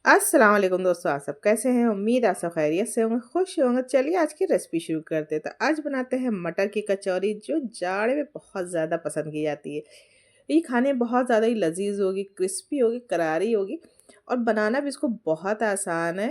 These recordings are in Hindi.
अस्सलाम वालेकुम दोस्तों, आप सब कैसे हैं? उम्मीद आप सब खैरियत से होंगे, खुश होंगे। चलिए आज की रेसिपी शुरू करते हैं। तो आज बनाते हैं मटर की कचौरी, जो जाड़े में बहुत ज़्यादा पसंद की जाती है। ये खाने में बहुत ज़्यादा ही लजीज होगी, क्रिस्पी होगी, करारी होगी और बनाना भी इसको बहुत आसान है।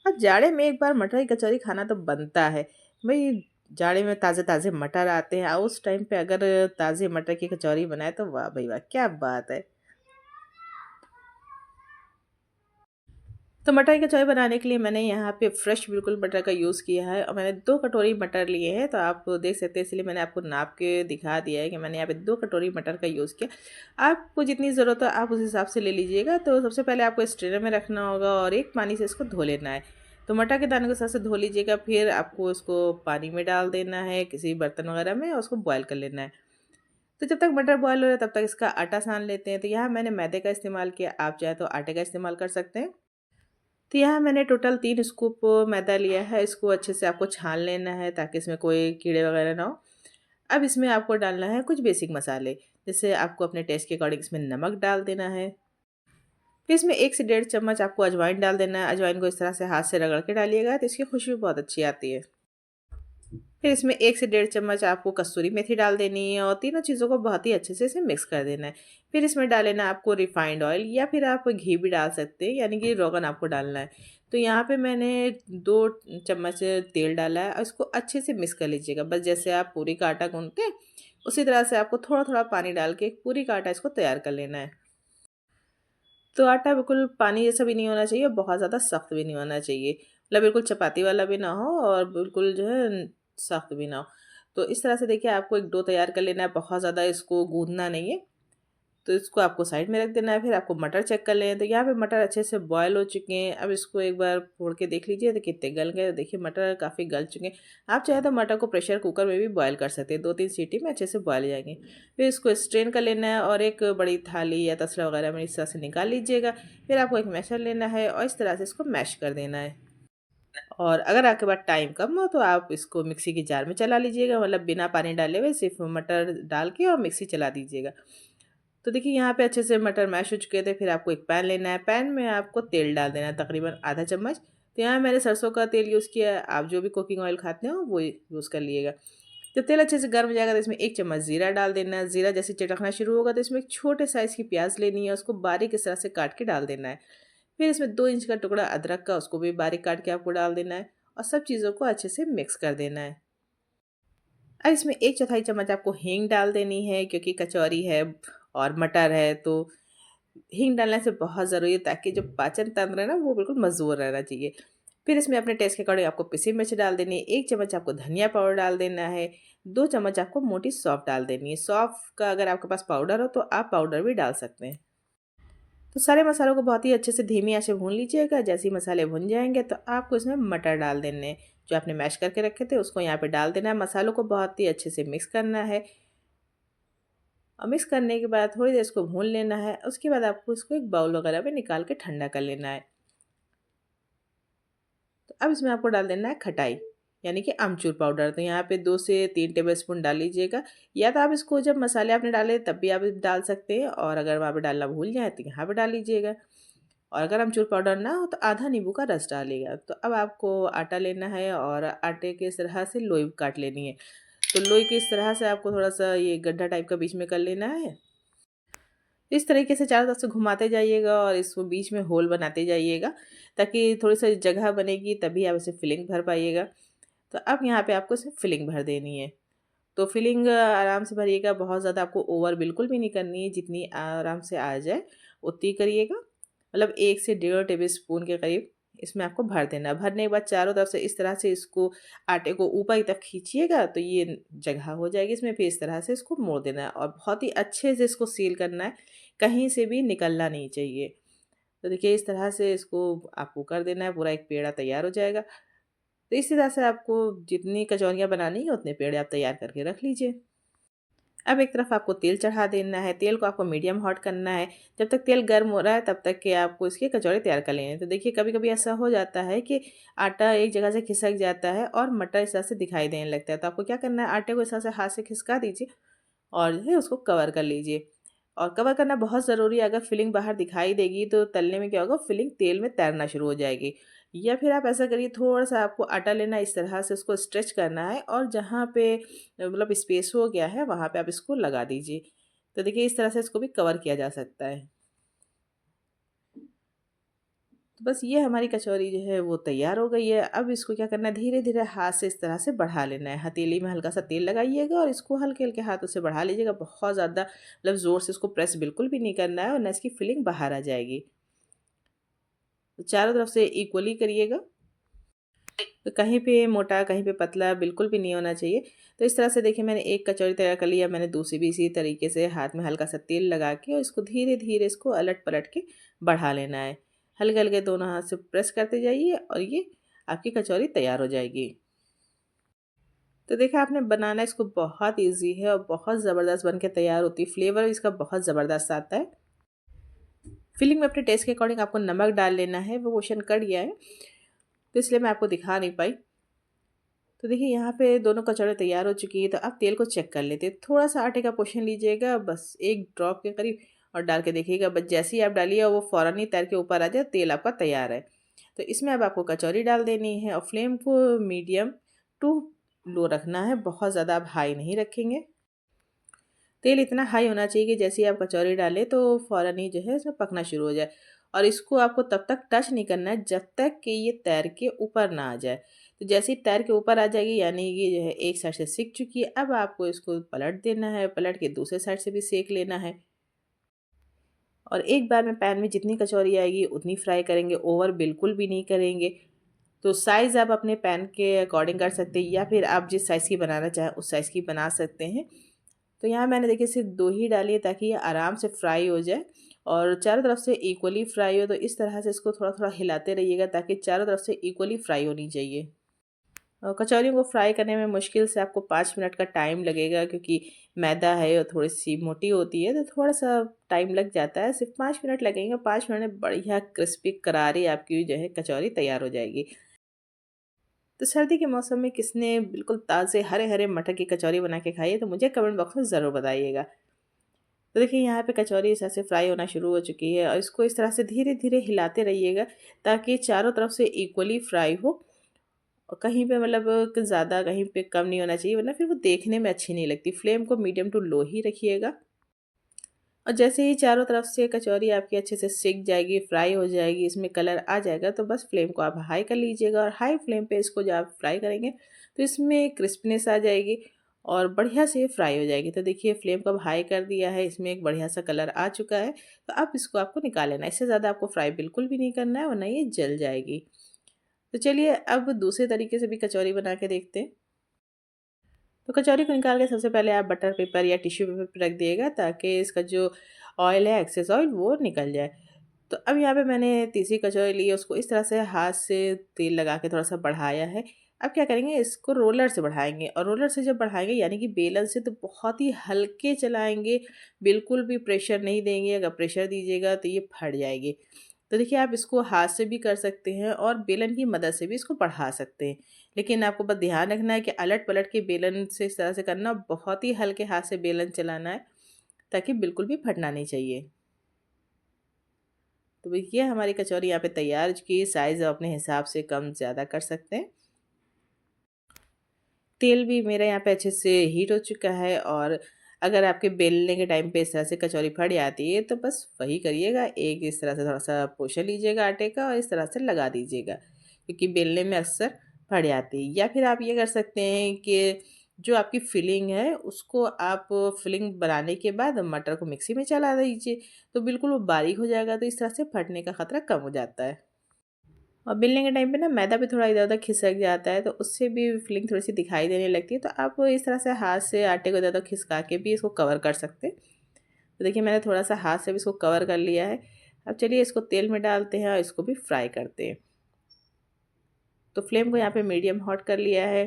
और जाड़े में एक बार मटर की कचौरी खाना तो बनता है भाई। जाड़े में ताज़े ताज़े मटर आते हैं और उस टाइम पे अगर ताज़े मटर की कचौरी बनाए तो वाह भाई वाह, क्या बात है। तो मटर की चाय बनाने के लिए मैंने यहाँ पे फ्रेश बिल्कुल मटर का यूज़ किया है और मैंने 2 कटोरी मटर लिए हैं। तो आप देख सकते हैं, इसलिए मैंने आपको नाप के दिखा दिया है कि मैंने यहाँ पे 2 कटोरी मटर का यूज़ किया। आपको जितनी ज़रूरत हो आप उस हिसाब से ले लीजिएगा। तो सबसे पहले आपको स्ट्रेनर में रखना होगा और एक पानी से इसको धो लेना है। तो मटर के दाने को साथ से धो लीजिएगा, फिर आपको उसको पानी में डाल देना है किसी बर्तन वगैरह में और उसको बॉयल कर लेना है। तो जब तक मटर बॉयल हो रहा है तब तक इसका आटा सान लेते हैं। तो यहाँ मैंने मैदे का इस्तेमाल किया, आप चाहे तो आटे का इस्तेमाल कर सकते हैं। तो यहाँ मैंने टोटल 3 स्कूप मैदा लिया है। इसको अच्छे से आपको छान लेना है ताकि इसमें कोई कीड़े वगैरह ना हो। अब इसमें आपको डालना है कुछ बेसिक मसाले, जैसे आपको अपने टेस्ट के अकॉर्डिंग इसमें नमक डाल देना है। फिर इसमें 1 से डेढ़ चम्मच आपको अजवाइन डाल देना है। अजवाइन को इस तरह से हाथ से रगड़ के डालिएगा तो इसकी खुशबू बहुत अच्छी आती है। फिर इसमें 1 से डेढ़ चम्मच आपको कसूरी मेथी डाल देनी है और तीनों चीज़ों को बहुत ही अच्छे से इसे मिक्स कर देना है। फिर इसमें डाल लेना है आपको रिफाइंड ऑयल या फिर आप घी भी डाल सकते हैं, यानी कि रोगन आपको डालना है। तो यहाँ पे मैंने 2 चम्मच तेल डाला है और इसको अच्छे से मिक्स कर लीजिएगा। बस जैसे आप पूरी का आटा गूँथते हैं, उसी तरह से आपको थोड़ा-थोड़ा पानी डाल के पूरी का आटा इसको तैयार कर लेना है। तो आटा बिल्कुल पानी जैसा भी नहीं होना चाहिए और बहुत ज़्यादा सख्त भी नहीं होना चाहिए। मतलब बिल्कुल चपाती वाला भी ना हो और बिल्कुल जो है सख्त भी ना हो। तो इस तरह से देखिए आपको एक डो तैयार कर लेना है, बहुत ज़्यादा इसको गूँथना नहीं है। तो इसको आपको साइड में रख देना है। फिर आपको मटर चेक कर लें। तो यहाँ पे मटर अच्छे से बॉयल हो चुके हैं। अब इसको एक बार फोड़ के देख लीजिए तो कितने गल गए। देखिए मटर काफ़ी गल चुके हैं। आप चाहे तो मटर को प्रेशर कुकर में भी बॉयल कर सकते हैं, 2-3 सीटी में अच्छे से बॉयल हो जाएंगे। फिर इसको स्ट्रेन कर लेना है और एक बड़ी थाली या तसला वगैरह में इस तरह से निकाल लीजिएगा। फिर आपको एक मैशर लेना है और इस तरह से इसको मैश कर देना है। और अगर आपके पास टाइम कम हो तो आप इसको मिक्सी के जार में चला लीजिएगा, मतलब बिना पानी डाले हुए सिर्फ मटर डाल के और मिक्सी चला दीजिएगा। तो देखिए यहाँ पे अच्छे से मटर मैश हो चुके थे। फिर आपको एक पैन लेना है, पैन में आपको तेल डाल देना है तकरीबन आधा चम्मच। तो यहाँ मैंने सरसों का तेल यूज़ किया है, आप जो भी कुकिंग ऑयल खाते हो वो यूज़ कर लीजिएगा। जब तेल अच्छे से गर्म हो जाएगा तो इसमें 1 चम्मच ज़ीरा डाल देना है। ज़ीरा जैसे चटकना शुरू होगा तो इसमें एक छोटे साइज़ की प्याज लेनी है, उसको बारीक इस तरह से काट के डाल देना है। फिर इसमें 2 इंच का टुकड़ा अदरक का, उसको भी बारीक काट के आपको डाल देना है और सब चीज़ों को अच्छे से मिक्स कर देना है। अब इसमें 1 चौथाई चम्मच आपको हींग डाल देनी है, क्योंकि कचौरी है और मटर है तो हींग डालने से बहुत ज़रूरी है ताकि जो पाचन तंत्र है ना वो बिल्कुल मज़बूत रहना चाहिए। फिर इसमें अपने टेस्ट के अकॉर्डिंग आपको पिसी मिर्च डाल देनी है, 1 चम्मच आपको धनिया पाउडर डाल देना है, 2 चम्मच आपको मोटी सौंफ डाल देनी है। सौंफ का अगर आपके पास पाउडर हो तो आप पाउडर भी डाल सकते हैं। तो सारे मसालों को बहुत ही अच्छे से धीमी आँच पे भून लीजिएगा। जैसे ही मसाले भुन जाएँगे तो आपको इसमें मटर डाल देने हैं, जो आपने मैश करके रखे थे उसको यहाँ पे डाल देना है। मसालों को बहुत ही अच्छे से मिक्स करना है और मिक्स करने के बाद थोड़ी देर इसको भून लेना है। उसके बाद आपको इसको एक बाउल वगैरह में निकाल के ठंडा कर लेना है। तो अब इसमें आपको डाल देना है खटाई, यानी कि अमचूर पाउडर। तो यहाँ पे 2 से 3 टेबलस्पून डाल लीजिएगा, या तो आप इसको जब मसाले आपने डाले तब भी आप डाल सकते हैं और अगर वहाँ पे डालना भूल जाएँ तो यहाँ पे डाल लीजिएगा। और अगर अमचूर पाउडर ना हो तो आधा नींबू का रस डालिएगा। तो अब आपको आटा लेना है और आटे के इस तरह से लोई काट लेनी है। तो लोई के इस तरह से आपको थोड़ा-सा ये गड्ढा टाइप का बीच में कर लेना है। इस तरीके से चारों तरफ से घुमाते जाइएगा और इसको बीच में होल बनाते जाइएगा, ताकि थोड़ी-सी जगह बनेगी तभी आप इसे फिलिंग भर पाइएगा। तो अब यहाँ पे आपको इसमें फिलिंग भर देनी है। तो फिलिंग आराम से भरिएगा, बहुत ज़्यादा आपको ओवर बिल्कुल भी नहीं करनी है, जितनी आराम से आ जाए उतनी करिएगा। मतलब 1 से डेढ़ टेबलस्पून के करीब इसमें आपको भर देना है। भरने के बाद चारों तरफ से इस तरह से इसको आटे को ऊपर की तरफ खींचिएगा तो ये जगह हो जाएगी इसमें। फिर इस तरह से इसको मोड़ देना है और बहुत ही अच्छे से इसको सील करना है, कहीं से भी निकलना नहीं चाहिए। तो देखिए इस तरह से इसको आपको कर देना है, पूरा एक पेड़ा तैयार हो जाएगा। तो इसी तरह से आपको जितनी कचौरियाँ बनानी है उतने पेड़े आप तैयार करके रख लीजिए। अब एक तरफ आपको तेल चढ़ा देना है, तेल को आपको मीडियम हॉट करना है। जब तक तेल गर्म हो रहा है तब तक के आपको इसकी कचौड़ी तैयार कर लेनी है। तो देखिए कभी-कभी ऐसा हो जाता है कि आटा एक जगह से खिसक जाता है और मटर इस तरह से दिखाई देने लगता है। तो आपको क्या करना है, आटे को इस तरह से हाथ से खिसका दीजिए और जो है उसको कवर कर लीजिए। और कवर करना बहुत ज़रूरी है। अगर फिलिंग बाहर दिखाई देगी तो तलने में क्या होगा, फिलिंग तेल में तैरना शुरू हो जाएगी। या फिर आप ऐसा करिए, थोड़ा-सा आपको आटा लेना है, इस तरह से उसको स्ट्रेच करना है और जहाँ पे मतलब स्पेस हो गया है वहाँ पे आप इसको लगा दीजिए। तो देखिए इस तरह से इसको भी कवर किया जा सकता है। तो बस ये हमारी कचौरी जो है वो तैयार हो गई है। अब इसको क्या करना है, धीरे-धीरे हाथ से इस तरह से बढ़ा लेना है। हथेली में हल्का-सा तेल लगाइएगा और इसको हल्के-हल्के हाथों से बढ़ा लीजिएगा। बहुत ज़्यादा मतलब ज़ोर से इसको प्रेस बिल्कुल भी नहीं करना है, वरना इसकी फिलिंग बाहर आ जाएगी। तो चारों तरफ से इक्वली करिएगा। तो कहीं पे मोटा, कहीं पे पतला बिल्कुल भी नहीं होना चाहिए। तो इस तरह से देखिए मैंने एक कचौरी तैयार कर लिया, मैंने दूसरी भी इसी तरीके से हाथ में हल्का-सा तेल लगा के और इसको धीरे-धीरे इसको अलट-पलट के बढ़ा लेना है। हल्के-हल्के दोनों हाथ से प्रेस करते जाइए और ये आपकी कचौरी तैयार हो जाएगी। तो देखिए आपने बनाना इसको बहुत ईज़ी है और बहुत ज़बरदस्त बन के तैयार होती है। फ्लेवर इसका बहुत ज़बरदस्त आता है। फिलिंग में अपने टेस्ट के अकॉर्डिंग आपको नमक डाल लेना है, वो पोर्शन कट गया है, तो इसलिए मैं आपको दिखा नहीं पाई। तो देखिए यहाँ पे दोनों कचौड़ी तैयार हो चुकी है, तो आप तेल को चेक कर लेते हैं। थोड़ा-सा आटे का पोर्शन लीजिएगा, बस 1 ड्रॉप के करीब, और डाल के देखिएगा, बस जैसे ही आप डालिए वो फ़ौरन ही तैर के ऊपर आ जाए, तेल आपका तैयार है। तो इसमें अब आपको कचौरी डाल देनी है और फ्लेम को मीडियम टू लो रखना है, बहुत ज़्यादा आप हाई नहीं रखेंगे। तेल इतना हाई होना चाहिए कि जैसे ही आप कचौरी डालें तो फ़ौरन ही जो है इसमें पकना शुरू हो जाए, और इसको आपको तब तक टच नहीं करना है जब तक कि ये तैर के ऊपर ना आ जाए। तो जैसे ही तैर के ऊपर आ जाएगी यानी ये जो है एक साइड से सिक चुकी है, अब आपको इसको पलट देना है, पलट के दूसरे साइड से भी सेक लेना है। और एक बार में पैन में जितनी कचौरी आएगी उतनी फ्राई करेंगे, ओवर बिल्कुल भी नहीं करेंगे। तो साइज़ आप अपने पैन के अकॉर्डिंग कर सकते हैं, या फिर आप जिस साइज़ की बनाना चाहें उस साइज़ की बना सकते हैं। तो यहाँ मैंने देखिए सिर्फ 2 ही डाली है ताकि ये आराम से फ्राई हो जाए और चारों तरफ से इक्वली फ्राई हो। तो इस तरह से इसको थोड़ा-थोड़ा हिलाते रहिएगा ताकि चारों तरफ से इक्वली फ्राई होनी चाहिए। कचौरियों को फ्राई करने में मुश्किल से आपको 5 मिनट का टाइम लगेगा, क्योंकि मैदा है और थोड़ी-सी मोटी होती है, तो थोड़ा-सा टाइम लग जाता है। सिर्फ 5 मिनट लगेंगे, 5 मिनट में बढ़िया क्रिस्पी करारी आपकी जो है कचौरी तैयार हो जाएगी। तो सर्दी के मौसम में किसने बिल्कुल ताज़े हरे-हरे मटर की कचौरी बना के खाई है, तो मुझे कमेंट बॉक्स में ज़रूर बताइएगा। तो देखिए यहाँ पे कचौरी इस तरह से फ्राई होना शुरू हो चुकी है और इसको इस तरह से धीरे-धीरे हिलाते रहिएगा ताकि चारों तरफ से इक्वली फ्राई हो, और कहीं पे मतलब ज़्यादा कहीं पे कम नहीं होना चाहिए, वरना फिर वो देखने में अच्छी नहीं लगती। फ्लेम को मीडियम टू लो ही रखिएगा, और जैसे ही चारों तरफ से कचौरी आपकी अच्छे से सिक जाएगी, फ्राई हो जाएगी, इसमें कलर आ जाएगा, तो बस फ्लेम को आप हाई कर लीजिएगा, और हाई फ्लेम पे इसको जब आप फ्राई करेंगे तो इसमें क्रिस्पीनेस आ जाएगी और बढ़िया से फ्राई हो जाएगी। तो देखिए फ्लेम को अब हाई कर दिया है, इसमें एक बढ़िया सा कलर आ चुका है। तो अब इसको आपको निकाल लेना है, इससे ज़्यादा आपको फ्राई बिल्कुल भी नहीं करना है वरना ये जल जाएगी। तो चलिए अब दूसरे तरीके से भी कचौरी बना के देखते हैं। तो कचौरी को निकाल के सबसे पहले आप बटर पेपर या टिश्यू पेपर पे रख दिएगा ताकि इसका जो ऑयल है, एक्सेस ऑयल, वो निकल जाए। तो अब यहाँ पे मैंने तीसरी कचौरी ली है, उसको इस तरह से हाथ से तेल लगा के थोड़ा-सा बढ़ाया है। अब क्या करेंगे, इसको रोलर से बढ़ाएँगे, और रोलर से जब बढ़ाएँगे यानी कि बेलन से, तो बहुत ही हल्के चलाएँगे, बिल्कुल भी प्रेशर नहीं देंगे। अगर प्रेशर दीजिएगा तो ये फट जाएगी। तो देखिए आप इसको हाथ से भी कर सकते हैं और बेलन की मदद से भी इसको बढ़ा सकते हैं। लेकिन आपको बस ध्यान रखना है कि अलट-पलट के बेलन से इस तरह से करना, बहुत ही हल्के हाथ से बेलन चलाना है ताकि बिल्कुल भी फटना नहीं चाहिए। तो देखिए हमारी कचौरी यहाँ पे तैयार हो चुकी है। साइज़ आप अपने हिसाब से कम ज़्यादा कर सकते हैं। तेल भी मेरा यहाँ पे अच्छे से हीट हो चुका है, और अगर आपके बेलने के टाइम पे इस तरह से कचौरी फट जाती है तो बस वही करिएगा, एक इस तरह से थोड़ा-सा पोर्शन लीजिएगा आटे का और इस तरह से लगा दीजिएगा, क्योंकि बेलने में अक्सर फट जाती है। या फिर आप ये कर सकते हैं कि जो आपकी फिलिंग है उसको आप फिलिंग बनाने के बाद मटर को मिक्सी में चला दीजिए, तो बिल्कुल वो बारीक हो जाएगा, तो इस तरह से फटने का खतरा कम हो जाता है। और बेलने के टाइम पे ना मैदा भी थोड़ा इधर-उधर खिसक जाता है, तो उससे भी फिलिंग थोड़ी-सी दिखाई देने लगती है। तो आप इस तरह से हाथ से आटे को इधर-उधर खिसका के भी इसको कवर कर सकते हैं। तो देखिए मैंने थोड़ा-सा हाथ से भी इसको कवर कर लिया है। अब चलिए इसको तेल में डालते हैं और इसको भी फ्राई करते हैं। तो फ्लेम को यहाँ पे मीडियम हॉट कर लिया है,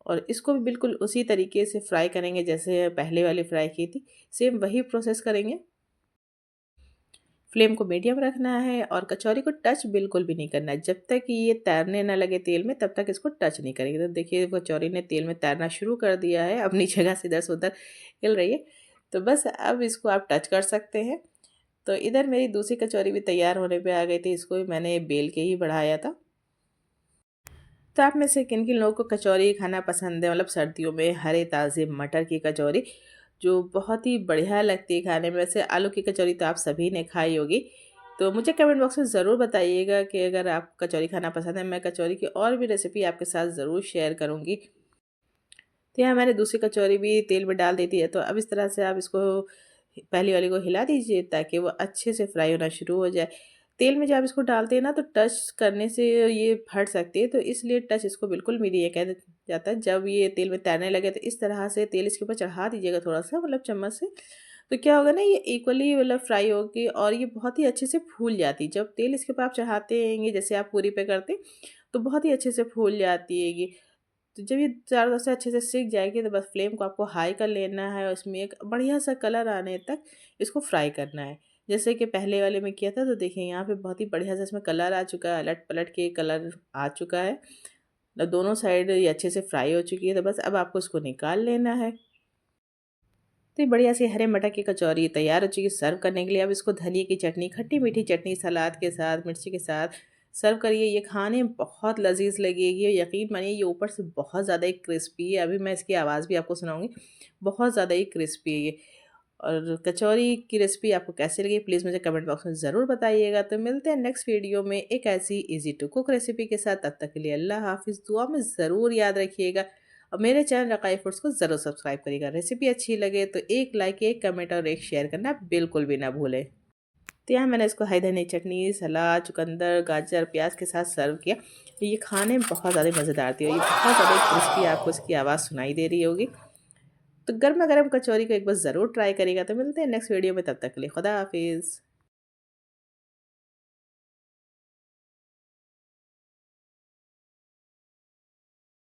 और इसको भी बिल्कुल उसी तरीके से फ्राई करेंगे जैसे पहले वाली फ्राई की थी। सेम वही प्रोसेस करेंगे। फ्लेम को मीडियम रखना है और कचौरी को टच बिल्कुल भी नहीं करना है। जब तक कि ये तैरने ना लगे तेल में तब तक इसको टच नहीं करेंगे। तो देखिए कचौरी ने तेल में तैरना शुरू कर दिया है, अपनी जगह से इधर से उधर हिल रही है। तो बस अब इसको आप टच कर सकते हैं। तो इधर मेरी दूसरी कचौरी भी तैयार होने पे आ गई थी, इसको भी मैंने बेल के ही बढ़ाया था। तो आप में से किन किन लोगों को कचौरी खाना पसंद है, मतलब सर्दियों में हरे ताज़े मटर की कचौरी जो बहुत ही बढ़िया लगती है खाने में। वैसे आलू की कचौरी तो आप सभी ने खाई होगी। तो मुझे कमेंट बॉक्स में ज़रूर बताइएगा कि अगर आप कचौरी खाना पसंद है, मैं कचौरी की और भी रेसिपी आपके साथ ज़रूर शेयर करूँगी। तो यहाँ मैंने दूसरी कचौरी भी तेल में डाल दी थी, तो अब इस तरह से आप इसको पहली वाली को हिला दीजिए ताकि वो अच्छे से फ्राई होना शुरू हो जाए। तेल में जब आप इसको डालते हैं ना, तो टच करने से ये फट सकती है, तो इसलिए टच इसको बिल्कुल भी नहीं किया जाता है। जब ये तेल में तैरने लगे तो इस तरह से तेल इसके ऊपर चढ़ा दीजिएगा थोड़ा-सा, मतलब चम्मच से। तो क्या होगा ना, ये इक्वली मतलब फ्राई होगी और ये बहुत ही अच्छे से फूल जाती है। जब तेल इसके ऊपर आप चढ़ाते हैंगे जैसे आप पूरी पे करते हैं, तो बहुत ही अच्छे से फूल जाती है ये। तो जब ये चारों तरफ से अच्छे से सिक जाएगी तो बस फ्लेम को आपको हाई कर लेना है और इसमें एक बढ़िया सा कलर आने तक इसको फ्राई करना है। जैसे कि पहले वाले में किया था, तो देखिए यहाँ पे बहुत ही बढ़िया सा इसमें कलर आ चुका है, अलट-पलट के कलर आ चुका है। दोनों साइड ये अच्छे से फ्राई हो चुकी है, तो बस अब आपको इसको निकाल लेना है। तो ये बढ़िया सी हरे मटर की कचौरी तैयार हो चुकी है सर्व करने के लिए। अब इसको धनिये की चटनी, खट्टी-मीठी चटनी, सलाद के साथ, मिर्ची के साथ सर्व करिए। ये खाने में बहुत लज़ीज़ लगेगी और यकीन मानिए ये ऊपर से बहुत ज़्यादा ही क्रिस्पी है। अभी मैं इसकी आवाज़ भी आपको सुनाऊँगी, बहुत ज़्यादा ही क्रिस्पी है ये। और कचौरी की रेसिपी आपको कैसी लगी प्लीज़ मुझे कमेंट बॉक्स में ज़रूर बताइएगा। तो मिलते हैं नेक्स्ट वीडियो में एक ऐसी ईज़ी टू कुक रेसिपी के साथ। तब तक के लिए अल्लाह हाफ़िज़। दुआ में ज़रूर याद रखिएगा और मेरे चैनल रकाई फूड्स को ज़रूर सब्सक्राइब करिएगा। रेसिपी अच्छी लगे तो एक लाइक, एक कमेंट और एक शेयर करना बिल्कुल भी ना भूलें। तो यहाँ मैंने इसको हरी धनिया चटनी, सलाद, चुकंदर, गाजर, प्याज के साथ सर्व किया। ये खाने में बहुत ज़्यादा मज़ेदार थी और ये बहुत ज़्यादा क्रिस्पी, आपको इसकी आवाज़ सुनाई दे रही होगी। तो गर्मा गर्म कचौरी को एक बार ज़रूर ट्राई करिएगा। तो मिलते हैं नेक्स्ट वीडियो में, तब तक के लिए खुदा हाफिज़।